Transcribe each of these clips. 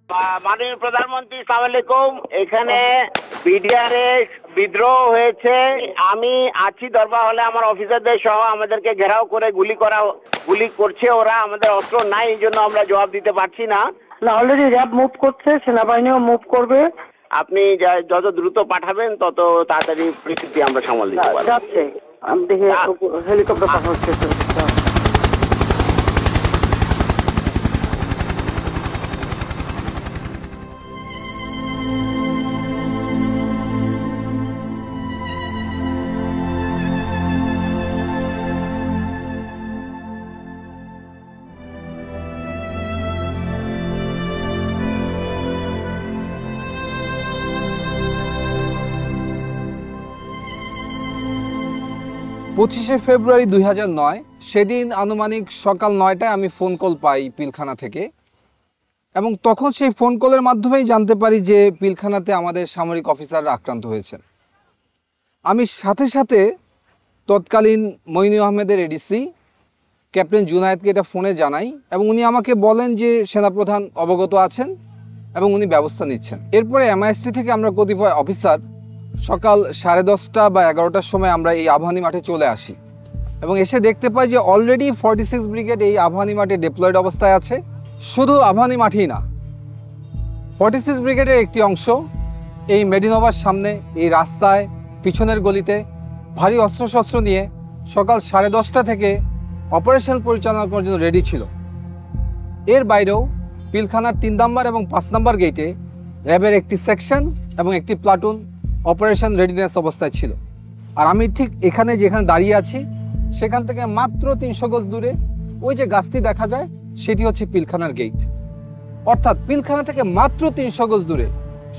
মাননীয় প্রধানমন্ত্রী, আসসালামু আলাইকুম। এখানে বিডিআরে বিদ্রোহ হয়েছে। আমি আছি দরবার হলে, আমার অফিসারদের সহ আমাদেরকে ঘেরাও করে গুলি করছে ওরা। আমাদের অস্ত্র নাই, এই জন্য আমরা জবাব দিতে পারছি না। অলরেডি র্যাব মুভ করছে, সেনাবাহিনীও মুভ করবে। আপনি যত দ্রুত পাঠাবেন তত তাড়াতাড়ি পরিস্থিতি আমরা সামাল দিতে পারবো। যাচ্ছে, আমি দেখি হেলিকপ্টার পাঠাচ্ছে। 25শে ফেব্রুয়ারি 2009 সেদিন আনুমানিক সকাল 9টায় আমি ফোন কল পাই পিলখানা থেকে, এবং তখন সেই ফোন কলের মাধ্যমেই জানতে পারি যে পিলখানাতে আমাদের সামরিক অফিসাররা আক্রান্ত হয়েছেন। আমি সাথে সাথে তৎকালীন মইনু আহমেদের এডিসি ক্যাপ্টেন জুনায়েদকে এটা ফোনে জানাই, এবং উনি আমাকে বলেন যে সেনাপ্রধান অবগত আছেন এবং উনি ব্যবস্থা নিচ্ছেন। এরপরে এমআইএসটি থেকে আমরা কতিপয় অফিসার সকাল 10:30 বা 11টার সময় আমরা এই আবাহনী মাঠে চলে আসি, এবং এসে দেখতে পাই যে অলরেডি 46 ব্রিগেড এই আবাহনী মাঠে ডিপ্লয়েড অবস্থায় আছে। শুধু আবাহনী মাঠেই না, 46 ব্রিগেডের একটি অংশ এই মেডিনোভার সামনে এই রাস্তায় পিছনের গলিতে ভারী অস্ত্রশস্ত্র নিয়ে সকাল 10:30 থেকে অপারেশন পরিচালনা করার জন্য রেডি ছিল। এর বাইরেও পিলখানার 3 নম্বর এবং 5 নম্বর গেটে র্যাবের একটি সেকশন এবং একটি প্লাটুন অপারেশন রেডিনেস অবস্থায় ছিল। আর আমি ঠিক যেখানে দাঁড়িয়ে আছি সেখান থেকে মাত্র 300 গজ দূরে ওই যে গাছটি দেখা যায় সেটি হচ্ছে পিলখানার গেট। অর্থাৎ পিলখানা থেকে মাত্র 300 গজ দূরে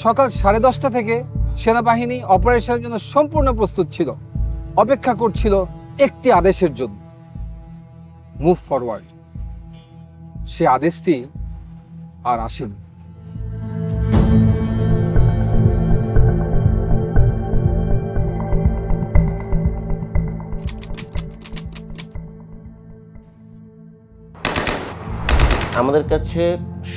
সকাল 10:30 থেকে সেনাবাহিনী অপারেশনের জন্য সম্পূর্ণ প্রস্তুত ছিল, অপেক্ষা করছিল একটি আদেশের জন্য, মুভ ফরওয়ার্ড। সে আদেশটি আর আসেনি। আমাদের কাছে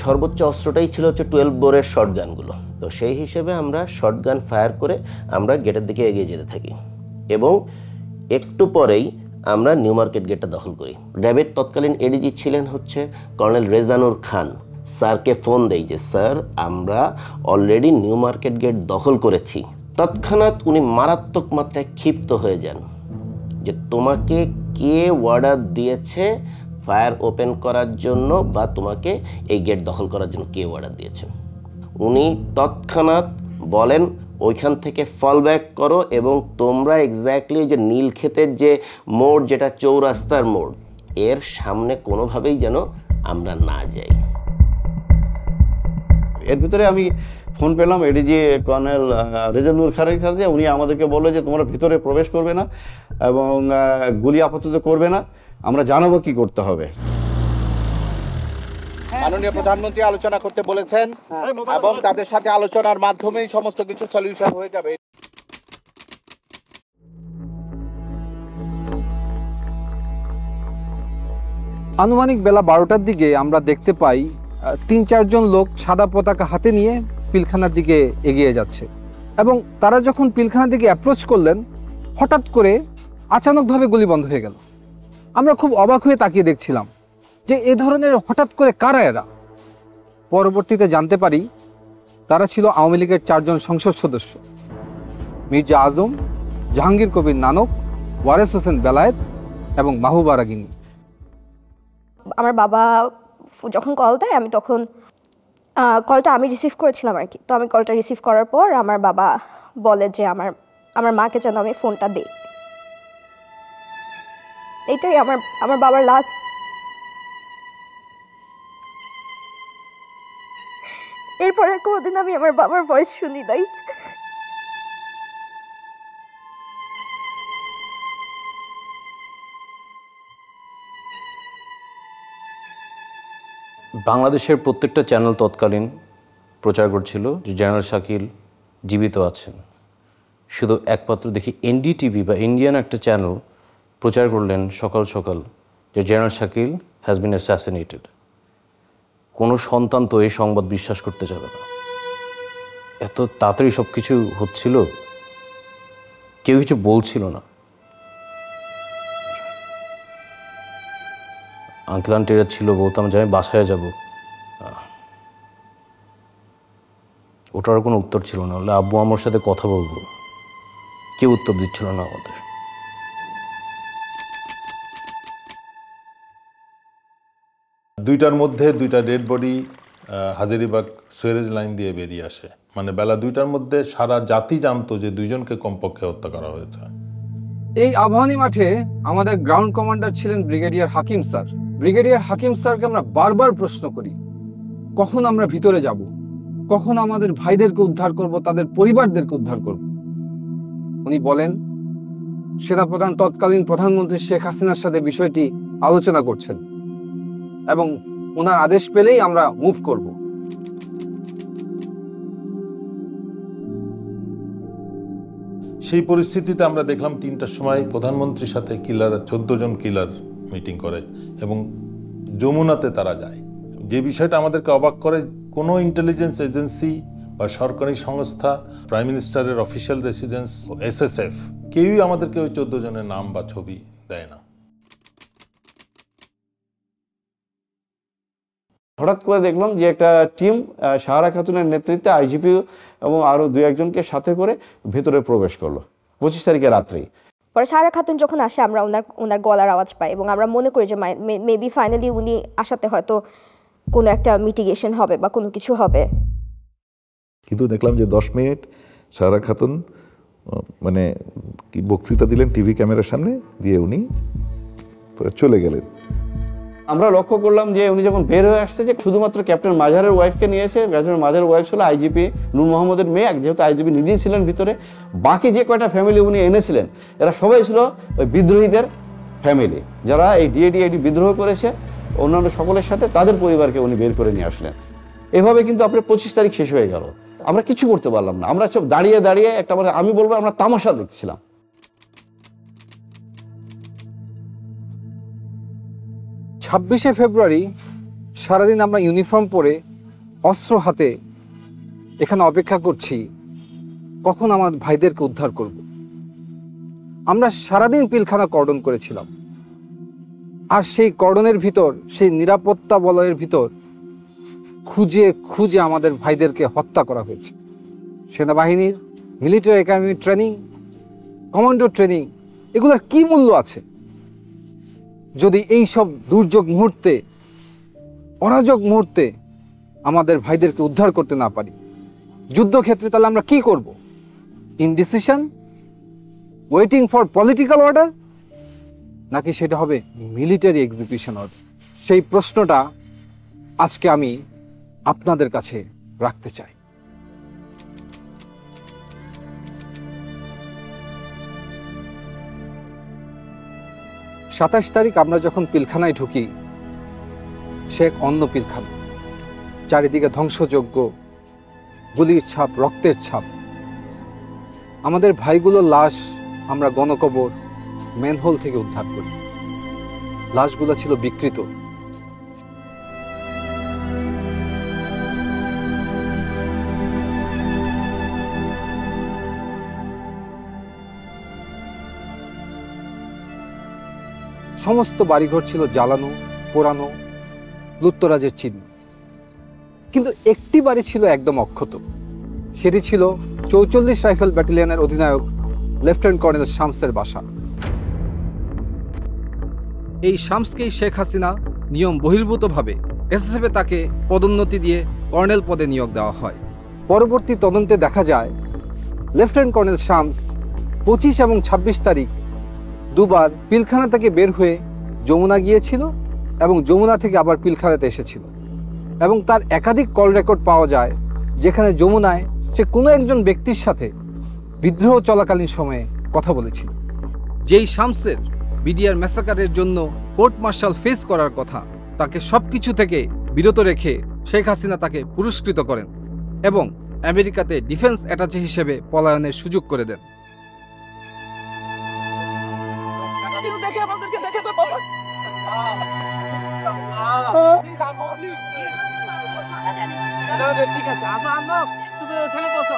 সর্বোচ্চ অস্ত্রটাই ছিল হচ্ছে 12 বোরের শটগানগুলো। তো সেই হিসেবে আমরা শটগান ফায়ার করে আমরা গেটের দিকে এগিয়ে যেতে থাকি, এবং একটু পরেই আমরা নিউ মার্কেট গেটটা দখল করি। র্যাবের তৎকালীন এডিজি ছিলেন হচ্ছে কর্নেল রেজানুর খান। স্যারকে ফোন দেই যে স্যার আমরা অলরেডি নিউ মার্কেট গেট দখল করেছি। তৎক্ষণাৎ উনি মারাত্মক মাত্রায় ক্ষিপ্ত হয়ে যান যে তোমাকে কে অর্ডার দিয়েছে ফায়ার ওপেন করার জন্য, বা তোমাকে এই গেট দখল করার জন্য কে অর্ডার দিয়েছে। উনি তৎক্ষণাৎ বলেন ওইখান থেকে ফল ব্যাক করো, এবং তোমরা এক্স্যাক্টলি যে নীলক্ষেতের যে মোড়, যেটা চৌরাস্তার মোড়, এর সামনে কোনোভাবেই যেন আমরা না যাই। এর ভিতরে আমি ফোন পেলাম এডিজি কর্নেল রেজানুর খানের কাছে। উনি আমাদেরকে বললো যে তোমরা ভিতরে প্রবেশ করবে না এবং গুলি আপাতত করবে না, আমরা জানাবো কি করতে হবে। মাননীয় প্রধানমন্ত্রী আলোচনা করতে বলেছেন, এবং তাদের সাথে আলোচনার মাধ্যমেই সমস্ত কিছু সলিউশন হয়ে যাবে। আনুমানিক বেলা 12টার দিকে আমরা দেখতে পাই 3-4 জন লোক সাদা পতাকা হাতে নিয়ে পিলখানার দিকে এগিয়ে যাচ্ছে, এবং তারা যখন পিলখানার দিকে অ্যাপ্রোচ করলেন হঠাৎ করে আচানকভাবে গুলি বন্ধ হয়ে গেল। আমরা খুব অবাক হয়ে তাকিয়ে দেখছিলাম যে এ ধরনের হঠাৎ করে কারা এরা। পরবর্তীতে জানতে পারি তারা ছিল আওয়ামী লীগের 4 জন সংসদ সদস্য, মির্জা আজম, জাহাঙ্গীর কবির নানক, ওয়ারেস হোসেন বেলায়েত এবং মাহবুবা রাগিনী। আমার বাবা যখন কল দেয়, আমি তখন কলটা আমি রিসিভ করেছিলাম আর কি। তো আমি কলটা রিসিভ করার পর আমার বাবা বলে যে আমার মাকে যেন আমি ফোনটা দিই। এইটাই আমার বাবার লাস্ট। এরপরে কোনোদিন আমি আমার বাবার ভয়েস শুনি নাই। বাংলাদেশের প্রত্যেকটা চ্যানেল তৎকালীন প্রচার করছিল যে জেনারেল শাকিল জীবিত আছেন। শুধু একমাত্র দেখি এনডিটিভি বা ইন্ডিয়ান একটা চ্যানেল প্রচার করলেন সকাল সকাল যে general Shakil has been assassinated. কোনো সন্তান তো এই সংবাদ বিশ্বাস করতে যাবে না। এত তাড়াতাড়ি সব কিছু হচ্ছিল, কেউ কিছু বলছিল না। আঙ্কেল আন্টিরা ছিল, বলতাম যে আমি বাসায় যাব, ওটার কোনো উত্তর ছিল না। হলে আব্বু আমার সাথে কথা বলবো, কেউ উত্তর দিচ্ছিল না আমাদের। দুইটার মধ্যে দুইটা dead body Hazaribagh sewerage line দিয়ে বেরিয়ে আসে। মানে বেলা 2টার মধ্যে সারা জাতি জানতো যে দুইজনকে কমপক্ষে হত্যা করা হয়েছে। এই আবাহনী মাঠে আমাদের গ্রাউন্ড কমান্ডার ছিলেন ব্রিগেডিয়ার হাকিম স্যার। ব্রিগেডিয়ার হাকিম স্যারকে আমরা বারবার প্রশ্ন করি, কখন আমরা ভিতরে যাব, কখন আমাদের ভাইদেরকে উদ্ধার করব, তাদের পরিবারদেরকে উদ্ধার করব। উনি বলেন সেনাপ্রধান তৎকালীন প্রধানমন্ত্রী শেখ হাসিনার সাথে বিষয়টি আলোচনা করছেন এবং ওনার আদেশ পেলেই আমরা মুভ করব। সেই পরিস্থিতিতে আমরা দেখলাম 3টার সময় প্রধানমন্ত্রীর সাথে কিলার 14 জন কিলার মিটিং করে এবং যমুনাতে তারা যায়। যে বিষয়টা আমাদেরকে অবাক করে, কোনো ইন্টেলিজেন্স এজেন্সি বা সরকারি সংস্থা, প্রাইম মিনিস্টারের অফিসিয়াল রেসিডেন্স, SSF, কেউই আমাদেরকে ওই 14 জনের নাম বা ছবি দেয় না। হঠাৎ করে দেখলাম যে একটা টিম সাহারা খাতুনের নেতৃত্বে আইজিপি এবং আরও 2-1জনকে সাথে করে ভেতরে প্রবেশ করলো 25 তারিখে রাত্রেই। পরে সাহারা খাতুন যখন আসে আমরা ওনার গলার আওয়াজ পাই এবং আমরা মনে করি যে মেবি ফাইনালি উনি আসাতে হয়তো কোনো একটা মিটিগেশন হবে বা কোনো কিছু হবে। কিন্তু দেখলাম যে 10 মিনিট সাহারা খাতুন মানে কি বক্তৃতা দিলেন টিভি ক্যামেরার সামনে দিয়ে, উনি চলে গেলেন। আমরা লক্ষ্য করলাম যে উনি যখন বের হয়ে আসছে যে শুধুমাত্র ক্যাপ্টেন মাজারের ওয়াইফকে নিয়েছে। ক্যাপ্টেন মাজারের ওয়াইফ ছিল আইজিপি নূর মোহাম্মদের মেয়ে, যেহেতু আইজিপি নিজেই ছিলেন ভিতরে। বাকি যে কয়টা ফ্যামিলি উনি এনেছিলেন এরা সবাই ছিল ওই বিদ্রোহীদের ফ্যামিলি, যারা এই ডিএডি বিদ্রোহ করেছে। অন্যান্য সকলের সাথে তাদের পরিবারকে উনি বের করে নিয়ে আসলেন। এভাবে কিন্তু আপনার 25 তারিখ শেষ হয়ে গেল, আমরা কিছু করতে পারলাম না। আমরা সব দাঁড়িয়ে দাঁড়িয়ে একটা, আমি বলবো আমরা তামাশা দেখছিলাম। 26শে ফেব্রুয়ারি সারাদিন আমরা ইউনিফর্ম পরে অস্ত্র হাতে এখানে অপেক্ষা করছি কখন আমার ভাইদেরকে উদ্ধার করব। আমরা সারাদিন পিলখানা কর্ডন করেছিলাম, আর সেই কর্ডনের ভিতর, সেই নিরাপত্তা বলয়ের ভিতর খুঁজে খুঁজে আমাদের ভাইদেরকে হত্যা করা হয়েছে। সেনাবাহিনীর military academy training, commando training, এগুলোর কি মূল্য আছে যদি এই সব দুর্যোগ মুহূর্তে, অরাজক মুহূর্তে আমাদের ভাইদেরকে উদ্ধার করতে না পারি? যুদ্ধক্ষেত্রে তাহলে আমরা কি করব? Indecision, waiting for political order, নাকি সেটা হবে মিলিটারি এক্সিকিউশন অর্ডার? সেই প্রশ্নটা আজকে আমি আপনাদের কাছে রাখতে চাই। সাতাশ তারিখ আমরা যখন পিলখানায় ঢুকি, সে এক অন্য পিলখানা, চারিদিকে ধ্বংসযজ্ঞ, গুলির ছাপ, রক্তের ছাপ। আমাদের ভাইগুলোর লাশ আমরা গণকবর ম্যানহোল থেকে উদ্ধার করি। লাশগুলো ছিল বিকৃত। সমস্ত বাড়িঘর ছিল জ্বালানো, পোড়ানো, লুটতরাজের চিহ্ন। কিন্তু একটি বাড়ি ছিল একদম অক্ষত। সেটি ছিল 44 রাইফেল ব্যাটালিয়নের অধিনায়ক লেফটেন্যান্ট কর্নেল শামসের বাসা। এই শামসকেই শেখ হাসিনা নিয়ম বহির্ভূতভাবে এসএসএফে তাকে পদোন্নতি দিয়ে কর্নেল পদে নিয়োগ দেওয়া হয়। পরবর্তী তদন্তে দেখা যায় লেফটেন্যান্ট কর্নেল শামস 25 এবং 26 তারিখ দুবার পিলখানা থেকে বের হয়ে যমুনা গিয়েছিল এবং যমুনা থেকে আবার পিলখানাতে এসেছিল। এবং তার একাধিক কল রেকর্ড পাওয়া যায় যেখানে যমুনায় সে কোনো একজন ব্যক্তির সাথে বিদ্রোহ চলাকালীন সময়ে কথা বলেছিল। যেই শামসের বিডিআর ম্যাসাকারের জন্য কোর্ট মার্শাল ফেস করার কথা, তাকে সবকিছু থেকে বিরত রেখে শেখ হাসিনা তাকে পুরস্কৃত করেন এবং আমেরিকাতে ডিফেন্স অ্যাটাচে হিসেবে পলায়নের সুযোগ করে দেন। ঠিক আছে, আসো আনো, তুমি ওখানে বসো।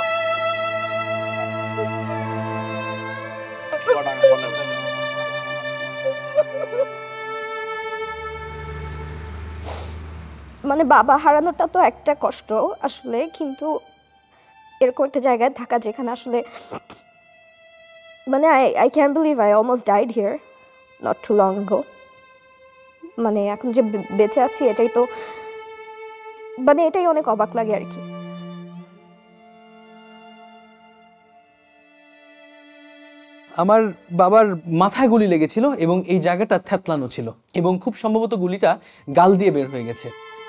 মানে বাবা হারানোটা তো একটা কষ্ট আসলে, কিন্তু এরকম একটা জায়গায় থাকা যেখানে আসলে মানে I can believe I almost died here not too long ago. মানে এখন যে বেঁচে আছি এটাই তো মানে এটাই অনেক অবাক লাগে আর কি। আমার বাবার মাথায় গুলি লেগেছিল এবং এই জায়গাটা থ্যাতলানো ছিল এবং খুব সম্ভবত গুলিটা গাল দিয়ে বের হয়ে গেছে।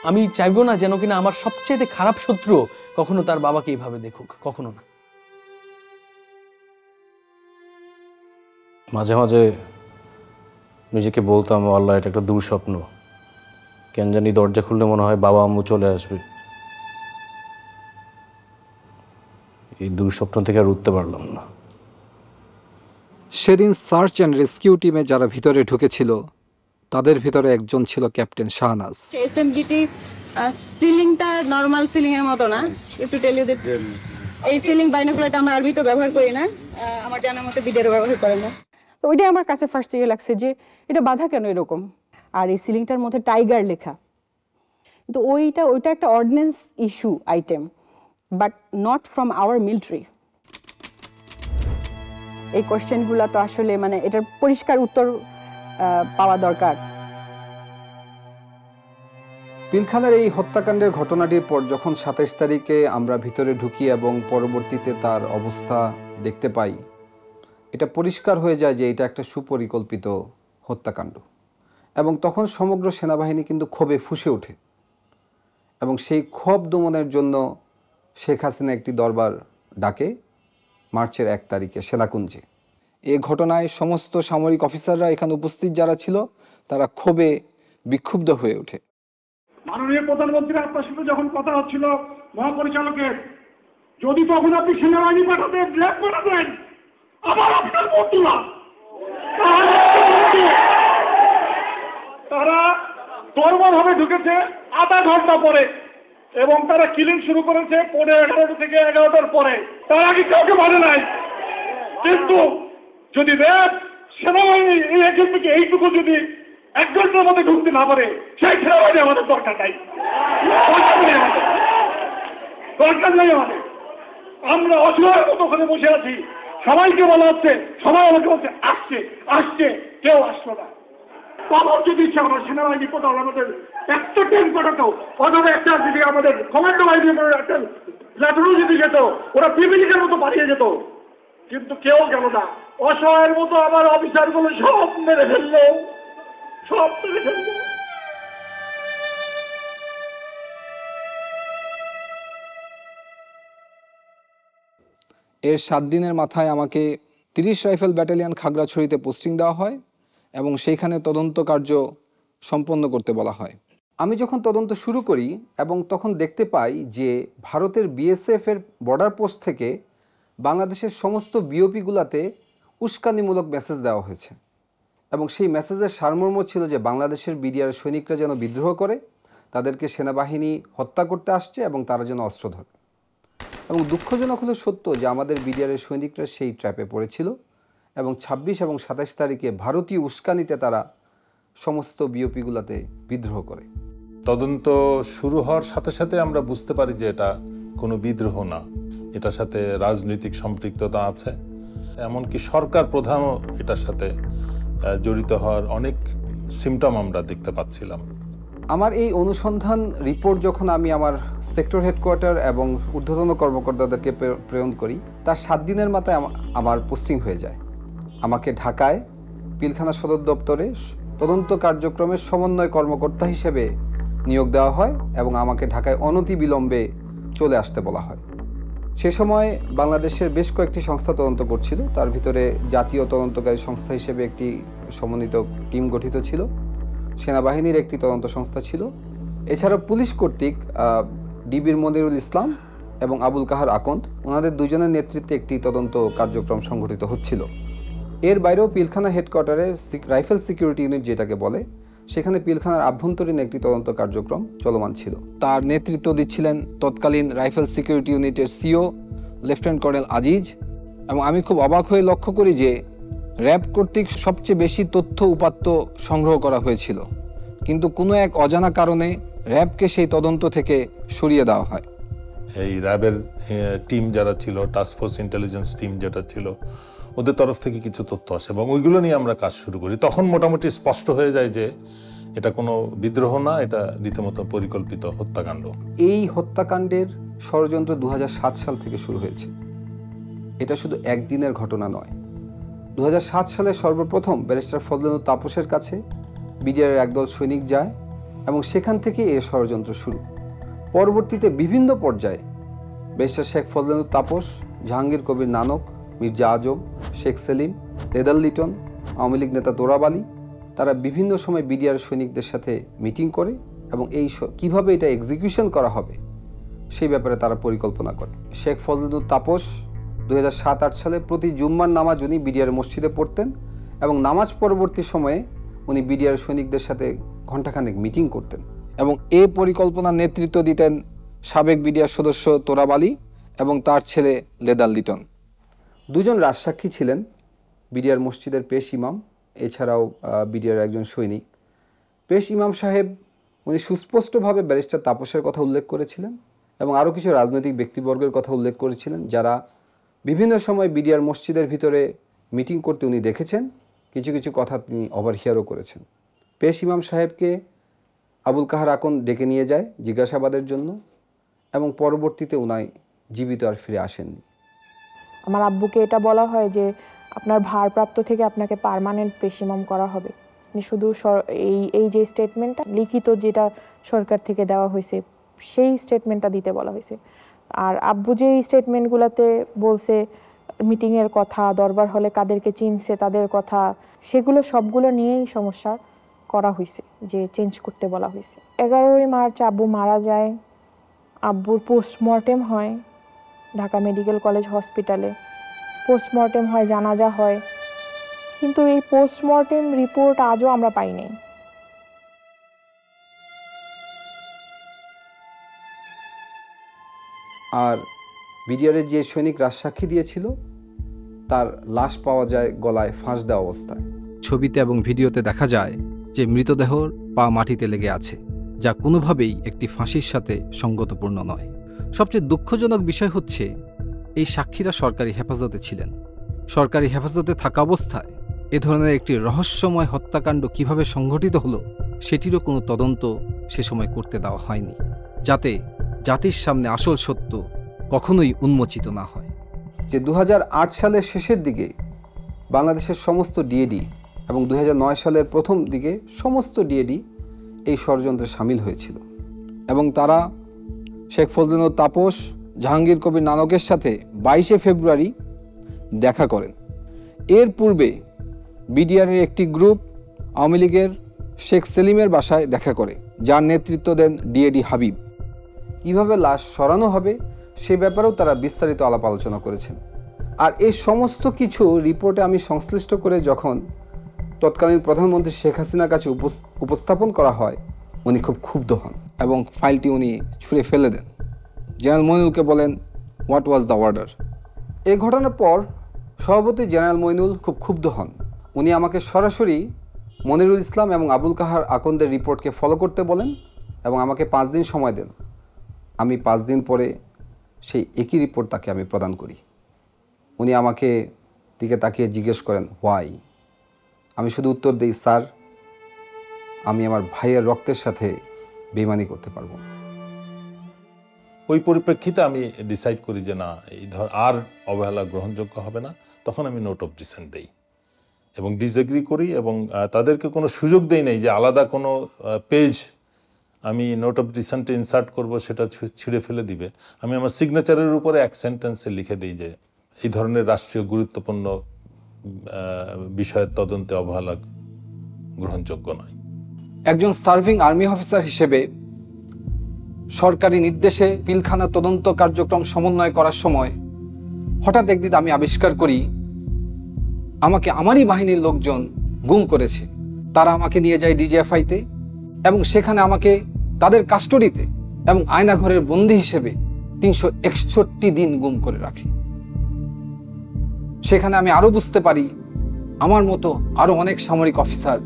আমি চাইবো না যেন কিনা আমার সবচেয়ে খারাপ শত্রু কখনো তার বাবাকে এইভাবে দেখুক, কখনো না। মাঝে মাঝে নিজেকে বলতাম, আল্লাহ এটা একটা দুঃস্বপ্ন, কেন জানি দরজা খুললে মনে হয় বাবা আম্মু চলে আসবে। এই দুঃস্বপ্ন থেকে আর উঠতে পারলাম না। সেদিন সার্চ অ্যান্ড রেস্কিউ টিমে যারা ভিতরে ঢুকেছিল তাদের ভিতরে একজন ছিল ক্যাপ্টেন শাহনাজ। এসএমজিটি সিলিংটা নরমাল সিলিং এর মতো না, একটু টেল ইউ দ্যাট এই সিলিং বাইনোকুলারটা আমরা আরবি তো ব্যবহার করি না, আমার জানার মতে বিদেরও ব্যবহার করে না। তো ওইটাই আমার কাছে ফার্স্ট ইয়ে লাগছে যে এটা বাধা কেন এরকম, আর এই সিলিংটার মধ্যে টাইগার লেখা, কিন্তু ওইটা একটা ordinance issue item, but not from our military. এই কোয়েশ্চেনগুলো তো আসলে মানে এটার পরিষ্কার উত্তর পাওয়া দরকার। পিলখানার এই হত্যাকাণ্ডের ঘটনাটির পর যখন 27 তারিখে আমরা ভিতরে ঢুকি এবং পরবর্তীতে তার অবস্থা দেখতে পাই, এটা পরিষ্কার হয়ে যায় যে এটা একটা সুপরিকল্পিত হত্যাকাণ্ড। এবং তখন সমগ্র সেনাবাহিনী কিন্তু ক্ষোভে ফুঁসে ওঠে এবং সেই ক্ষোভ দমনের জন্য শেখ হাসিনা একটি দরবার ডাকে মার্চের 1 তারিখে সেনাকুঞ্জে। এই ঘটনায় সমস্ত সামরিক অফিসাররা এখানে উপস্থিত যারা ছিল তারা ক্ষোভে বিক্ষুব্ধ হয়ে ওঠে। মাননীয় প্রধানমন্ত্রী আপনার সাথে যখন কথা হচ্ছিল মহাপরিচালকের, যদি তখন আপনি সেনাবাহিনী পাঠাতেন, ল্যাব পাঠাতেন, আবার আপনার মন্ত্রীরা তারা দরবারভাবে ঢুকেছে আধা ঘন্টা পরে এবং তারা কিলিং শুরু করেছে 11:30 থেকে 11টার পরে। তার আগে কাউকে মানে নাই, কিন্তু যদি র্যাব সেনাবাহিনী এই এজেন্টকে এইটুকু যদি 1 ঘন্টার মধ্যে ঢুকতে না পারে, সেই সেনাবাহিনী আমাদের দরকার নাই, দরকার নেই আমাদের। আমরা অসহায়ের মতো ওখানে বসে আছি, সবাইকে বলা হচ্ছে, সবাই আমাকে বলছে আসছে আসছে, কেউ আসলো না। তখন যদি ইচ্ছে আমার সেনাবাহিনী কোথাও আমাদের একটা ট্রেন পাঠাতো, অথবা একটা যদি আমাদের কমান্ডো বাহিনী একটা ল্যাটনও যদি যেত, ওরা পিপিলিকের মতো পাঠিয়ে যেত, কিন্তু কেউ গেল না। অসহায়ের মতো আমার অফিসারগুলো সব মেরে ফেললো, সব মেরে ফেললো। এর 7 দিনের মাথায় আমাকে 30 রাইফেল ব্যাটালিয়ন খাগড়াছড়িতে পোস্টিং দেওয়া হয় এবং সেইখানে তদন্ত কার্য সম্পন্ন করতে বলা হয়। আমি যখন তদন্ত শুরু করি এবং তখন দেখতে পাই যে ভারতের বিএসএফ এর বর্ডার পোস্ট থেকে বাংলাদেশের সমস্ত বিওপিগুলোতে উস্কানিমূলক মেসেজ দেওয়া হয়েছে এবং সেই মেসেজের সারমর্ম ছিল যে বাংলাদেশের বিডিআর সৈনিকরা যেন বিদ্রোহ করে, তাদেরকে সেনাবাহিনী হত্যা করতে আসছে এবং তারা যেন অস্ত্র ধরে। এবং দুঃখজনক হলো সত্য যে আমাদের বিডিআরের সৈনিকরা সেই ট্র্যাপে পড়েছিল এবং 26 এবং 27 তারিখে ভারতীয় উস্কানিতে তারা সমস্ত বিওপিগুলোতে বিদ্রোহ করে। তদন্ত শুরু হওয়ার সাথে সাথে আমরা বুঝতে পারি যে এটা কোনো বিদ্রোহ না, এটার সাথে রাজনৈতিক সম্পৃক্ততা আছে, এমনকি সরকার প্রধানও এটার সাথে জড়িত হওয়ার অনেক সিমটম আমরা দেখতে পাচ্ছিলাম। আমার এই অনুসন্ধান রিপোর্ট যখন আমি আমার সেক্টর হেডকোয়ার্টার এবং ঊর্ধ্বতন কর্মকর্তাদেরকে প্রেরণ করি, তার 7 দিনের মাথায় আমার পোস্টিং হয়ে যায়। আমাকে ঢাকায় পিলখানা সদর দপ্তরে তদন্ত কার্যক্রমের সমন্বয় কর্মকর্তা হিসেবে নিয়োগ দেওয়া হয় এবং আমাকে ঢাকায় অনতিবিলম্বে চলে আসতে বলা হয়। সে সময় বাংলাদেশের বেশ কয়েকটি সংস্থা তদন্ত করছিল, তার ভিতরে জাতীয় তদন্তকারী সংস্থা হিসেবে একটি সমন্বিত টিম গঠিত ছিল, সেনাবাহিনীর একটি তদন্ত সংস্থা ছিল, এছাড়াও পুলিশ কর্তৃক ডিবির মনিরুল ইসলাম এবং আবুল কাহার আকন্দ, ওনাদের দুজনের নেতৃত্বে একটি তদন্ত কার্যক্রম সংঘটিত হচ্ছিল। এর বাইরেও পিলখানা হেডকোয়ার্টারে রাইফেল সিকিউরিটি ইউনিট যেটাকে বলে, সেখানে পিলখানার আভ্যন্তরীণ একটি তদন্ত কার্যক্রম চলমান ছিল। তার নেতৃত্ব দিচ্ছিলেন তৎকালীন রাইফেল সিকিউরিটি ইউনিটের সিও লেফটেন্যান্ট কর্নেল আজিজ। এবং আমি খুব অবাক হয়ে লক্ষ্য করি যে র্যাব কর্তৃক সবচেয়ে বেশি তথ্য উপাত্ত সংগ্রহ করা হয়েছিল, কিন্তু কোনো এক অজানা কারণে র্যাবকে সেই তদন্ত থেকে সরিয়ে দেওয়া হয়। এই র্যাবের টিম যারা ছিল, টাস্কফোর্স ইন্টেলিজেন্স টিম যেটা ছিল, ওদের তরফ থেকে কিছু তথ্য আসে এবং ওইগুলো নিয়ে আমরা কাজ শুরু করি। তখন মোটামুটি স্পষ্ট হয়ে যায় যে এটা কোনো বিদ্রোহ না, এটা রীতিমতো পরিকল্পিত হত্যাকাণ্ড। এই হত্যাকাণ্ডের ষড়যন্ত্র 2007 সাল থেকে শুরু হয়েছে। এটা শুধু একদিনের ঘটনা নয়। 2007 সালে সর্বপ্রথম ব্যারিস্টার ফজলুল তাপসের কাছে বিডিআরের একদল সৈনিক যায় এবং সেখান থেকে এর ষড়যন্ত্র শুরু। পরবর্তীতে বিভিন্ন পর্যায়ে ব্যারিস্টার শেখ ফজলুল তাপস, জাহাঙ্গীর কবির নানক, মির্জা আজম, শেখ সেলিম, লেদার লিটন, আওয়ামী লীগ নেতা তোরাব আলী, তারা বিভিন্ন সময় বিডিআর সৈনিকদের সাথে মিটিং করে এবং এই কিভাবে এটা এক্সিকিউশন করা হবে সেই ব্যাপারে তারা পরিকল্পনা করে। শেখ ফজলুল তাপস 2007-08 সালে প্রতি জুম্মার নামাজ উনি বিডিআর মসজিদে পড়তেন এবং নামাজ পরবর্তী সময়ে উনি বিডিআর সৈনিকদের সাথে ঘণ্টাখানেক মিটিং করতেন এবং এই পরিকল্পনার নেতৃত্ব দিতেন সাবেক বিডিআর সদস্য তোরাব আলী এবং তার ছেলে লেদার লিটন। দুজন রাজসাক্ষী ছিলেন, বিডিআর মসজিদের পেশ ইমাম, এছাড়াও বিডিআর একজন সৈনিক। পেশ ইমাম সাহেব উনি সুস্পষ্টভাবে ব্যারিস্টার তাপসের কথা উল্লেখ করেছিলেন এবং আরও কিছু রাজনৈতিক ব্যক্তিবর্গের কথা উল্লেখ করেছিলেন যারা বিভিন্ন সময় বিডিআর মসজিদের ভিতরে মিটিং করতে উনি দেখেছেন, কিছু কিছু কথা তিনি ওভারহিয়ারও করেছেন। পেশ ইমাম সাহেবকে আবুল কাহার আকন ডেকে নিয়ে যায় জিজ্ঞাসাবাদের জন্য এবং পরবর্তীতে উনি জীবিত আর ফিরে আসেননি। আমার আব্বুকে এটা বলা হয় যে আপনার ভারপ্রাপ্ত থেকে আপনাকে পার্মানেন্ট পেশ ইমাম করা হবে। শুধু এই যে স্টেটমেন্টটা লিখিত যেটা সরকার থেকে দেওয়া হয়েছে সেই স্টেটমেন্টটা দিতে বলা হয়েছে। আর আব্বু যে স্টেটমেন্টগুলোতে বলছে মিটিংয়ের কথা, দরবার হলে কাদেরকে চিনছে তাদের কথা, সেগুলো সবগুলো নিয়েই সমস্যা করা হয়েছে, যে চেঞ্জ করতে বলা হয়েছে। 11ই মার্চ আব্বু মারা যায়। আব্বুর পোস্টমর্টেম হয় ঢাকা মেডিকেল কলেজ হসপিটালে। পোস্টমর্টেম হয়, জানাজা হয়, কিন্তু এই পোস্টমর্টেম রিপোর্ট আজও আমরা পাই নাই। আর বিডিআরের যে সৈনিক রাজসাক্ষী দিয়েছিল তার লাশ পাওয়া যায় গলায় ফাঁস দেওয়া অবস্থায়। ছবিতে এবং ভিডিওতে দেখা যায় যে মৃতদেহর পা মাটিতে লেগে আছে, যা কোনোভাবেই একটি ফাঁসির সাথে সঙ্গতপূর্ণ নয়। সবচেয়ে দুঃখজনক বিষয় হচ্ছে এই সাক্ষীরা সরকারি হেফাজতে ছিলেন। সরকারি হেফাজতে থাকা অবস্থায় এ ধরনের একটি রহস্যময় হত্যাকাণ্ড কিভাবে সংঘটিত হলো সেটিরও কোনো তদন্ত সে সময় করতে দেওয়া হয়নি, যাতে জাতির সামনে আসল সত্য কখনোই উন্মোচিত না হয়। যে 2008 সালের শেষের দিকে বাংলাদেশের সমস্ত ডিএডি এবং 2009 সালের প্রথম দিকে সমস্ত ডিএডি এই ষড়যন্ত্রে সামিল হয়েছিল এবং তারা শেখ ফজলুল তাপস, জাহাঙ্গীর কবির নানকের সাথে 22শে ফেব্রুয়ারি দেখা করেন। এর পূর্বে বিডিআরের একটি গ্রুপ আওয়ামী লীগের শেখ সেলিমের বাসায় দেখা করে, যার নেতৃত্ব দেন ডিএডি হাবিব। কীভাবে লাশ সরানো হবে সে ব্যাপারেও তারা বিস্তারিত আলাপ আলোচনা করেছেন। আর এই সমস্ত কিছু রিপোর্টে আমি সংশ্লিষ্ট করে যখন তৎকালীন প্রধানমন্ত্রী শেখ হাসিনার কাছে উপস্থাপন করা হয়, উনি খুব ক্ষুব্ধ হন এবং ফাইলটি উনি ছুঁড়ে ফেলে দেন। জেনারেল মইনুলকে বলেন, হোয়াট ওয়াজ দ্য অর্ডার? এই ঘটনার পর সভাপতি জেনারেল মইনুল খুব ক্ষুব্ধ হন। উনি আমাকে সরাসরি মনিরুল ইসলাম এবং আবুল কাহার আকন্দের রিপোর্টকে ফলো করতে বলেন এবং আমাকে 5 দিন সময় দেন। আমি 5 দিন পরে সেই একই রিপোর্ট তাকে আমি প্রদান করি। উনি আমাকে দিকে তাকিয়ে জিজ্ঞেস করেন, হোয়াই? আমি শুধু উত্তর দিই, স্যার, আমি আমার ভাইয়ের রক্তের সাথে বেইমানি করতে পারবো না। ওই পরিপ্রেক্ষিতে আমি ডিসাইড করি যে না, এই আর অবহেলা গ্রহণযোগ্য হবে না। তখন আমি নোট অফ ডিসেন্ট দেই এবং ডিসএগ্রি করি এবং তাদেরকে কোনো সুযোগ দেই নাই যে আলাদা কোনো পেজ আমি নোট অফ ডিসেন্টে ইনসার্ট করব, সেটা ছিঁড়ে ফেলে দিবে। আমি আমার সিগনেচারের উপরে এক সেন্টেন্সে লিখে দিই যে এই ধরনের রাষ্ট্রীয় গুরুত্বপূর্ণ বিষয়ের তদন্তে অবহেলা গ্রহণযোগ্য নয়। একজন সার্ভিং আর্মি অফিসার হিসেবে সরকারি নির্দেশে পিলখানা তদন্ত কার্যক্রম সমন্বয় করার সময় হঠাৎ একদিন আমি আবিষ্কার করি আমাকে আমারই বাহিনীর লোকজন গুম করেছে তারা আমাকে নিয়ে যায় ডিজিএফআইতে এবং সেখানে আমাকে তাদের কাস্টডিতে এবং আয়নাঘরের বন্দী হিসেবে 361 দিন গুম করে রাখে। সেখানে আমি আরো বুঝতে পারি আমার মতো আরো অনেক সামরিক অফিসার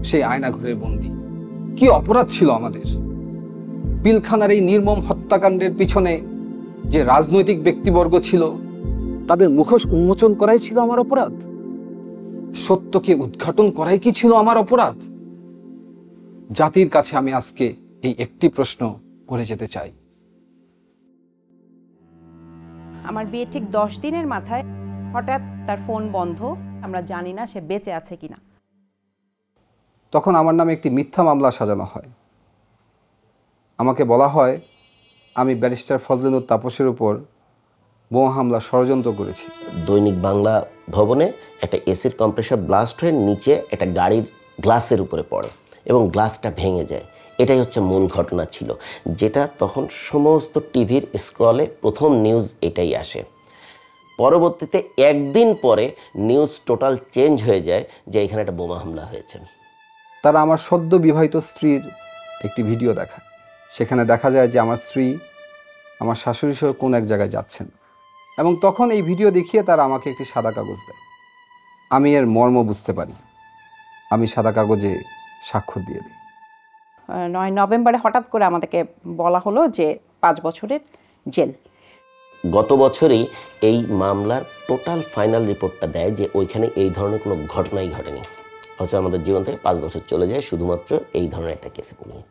সেই আয়নাঘরের বন্দী। কি অপরাধ ছিল আমাদের! পিলখানার এই নির্মম হত্যাকাণ্ডের পিছনে যে রাজনৈতিক ব্যক্তিবর্গ ছিল তাদের মুখোশ উন্মোচন করাই ছিল আমার অপরাধ। সত্যকে উদ্ঘাটন করাই কি ছিল আমার অপরাধ? জাতির কাছে আমি আজকে এই একটি প্রশ্ন করে যেতে চাই। আমার বিয়ে ঠিক 10 দিনের মাথায় হঠাৎ তার ফোন বন্ধ, আমরা জানি না সে বেঁচে আছে কিনা। তখন আমার নামে একটি মিথ্যা মামলা সাজানো হয়। আমাকে বলা হয় আমি ব্যারিস্টার ফজলিনুর তাপসের উপর বোমা হামলা ষড়যন্ত্র করেছি। দৈনিক বাংলা ভবনে একটা এসিড কম্প্রেসার ব্লাস্ট হয়ে নিচে একটা গাড়ির গ্লাসের উপরে পড়ে এবং গ্লাসটা ভেঙে যায়। এটাই হচ্ছে মূল ঘটনা ছিল, যেটা তখন সমস্ত টিভির স্ক্রলে প্রথম নিউজ এটাই আসে। পরবর্তীতে একদিন পরে নিউজ টোটাল চেঞ্জ হয়ে যায় যে এখানে একটা বোমা হামলা হয়েছে। তারা আমার সদ্য বিবাহিত স্ত্রীর একটি ভিডিও দেখায়। সেখানে দেখা যায় যে আমার স্ত্রী আমার শাশুড়ি সহ কোন এক জায়গায় যাচ্ছেন এবং তখন এই ভিডিও দেখিয়ে তারা আমাকে একটি সাদা কাগজ দেয়। আমি এর মর্ম বুঝতে পারি। আমি সাদা কাগজে স্বাক্ষর দিয়ে দিই। 9 নভেম্বরে হঠাৎ করে আমাদেরকে বলা হলো যে 5 বছরের জেল। গত বছরই এই মামলার টোটাল ফাইনাল রিপোর্টটা দেয় যে ওইখানে এই ধরনের কোনো ঘটনাই ঘটেনি, অথচ আমাদের জীবন থেকে 5 বছর চলে যায় শুধুমাত্র এই ধরনের একটা কেসে নিয়ে।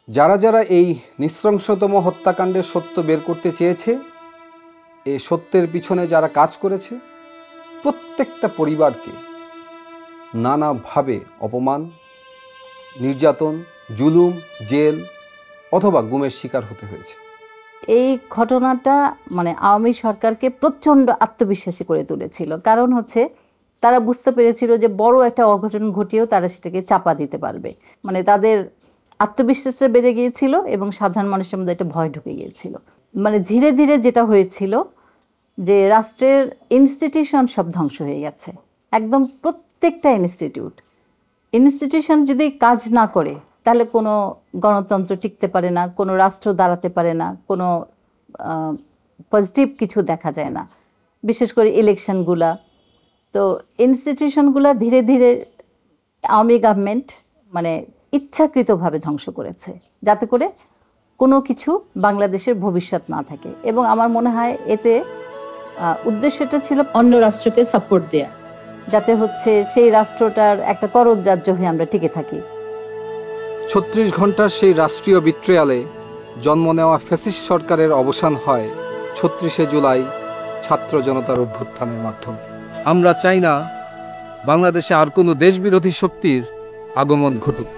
যারা যারা এই নৃশংসতম হত্যাকাণ্ডের সত্য বের করতে চেয়েছে, এই সত্যের পিছনে যারা কাজ করেছে, প্রত্যেকটা পরিবারকে নানাভাবে অপমান, নির্যাতন, জুলুম, জেল অথবা গুমের শিকার হতে হয়েছে। এই ঘটনাটা মানে আওয়ামী সরকারকে প্রচণ্ড আত্মবিশ্বাসী করে তুলেছিল। কারণ হচ্ছে তারা বুঝতে পেরেছিল যে বড় একটা অঘটন ঘটিয়েও তারা সেটাকে চাপা দিতে পারবে। মানে তাদের আত্মবিশ্বাসটা বেড়ে গিয়েছিল এবং সাধারণ মানুষের মধ্যে একটা ভয় ঢুকে গিয়েছিল। মানে ধীরে ধীরে যেটা হয়েছিল যে রাষ্ট্রের ইনস্টিটিউশন সব ধ্বংস হয়ে গেছে, একদম প্রত্যেকটা ইনস্টিটিউশন যদি কাজ না করে তাহলে কোনো গণতন্ত্র টিকতে পারে না, কোনো রাষ্ট্র দাঁড়াতে পারে না, কোনো পজিটিভ কিছু দেখা যায় না। বিশেষ করে ইলেকশনগুলা, তো ইনস্টিটিউশনগুলা ধীরে ধীরে আওয়ামী গভর্নমেন্ট মানে ইচ্ছাকৃতভাবে ধ্বংস করেছে, যাতে করে কোনো কিছু বাংলাদেশের ভবিষ্যৎ না থাকে। এবং আমার মনে হয় এতে উদ্দেশ্যটা ছিল অন্য রাষ্ট্রকে সাপোর্ট দেয়া, যাতে হচ্ছে সেই রাষ্ট্রটার একটা করদরাজ্য হয়ে আমরা টিকে থাকি। 36 ঘন্টার সেই রাষ্ট্রীয় বিট্রিয়ালে জন্ম নেওয়া ফ্যাসিস্ট সরকারের অবসান হয় 36শে জুলাই ছাত্র জনতার অভ্যুত্থানের মাধ্যমে। আমরা চাই না বাংলাদেশে আর কোনো দেশবিরোধী শক্তির আগমন ঘটুক।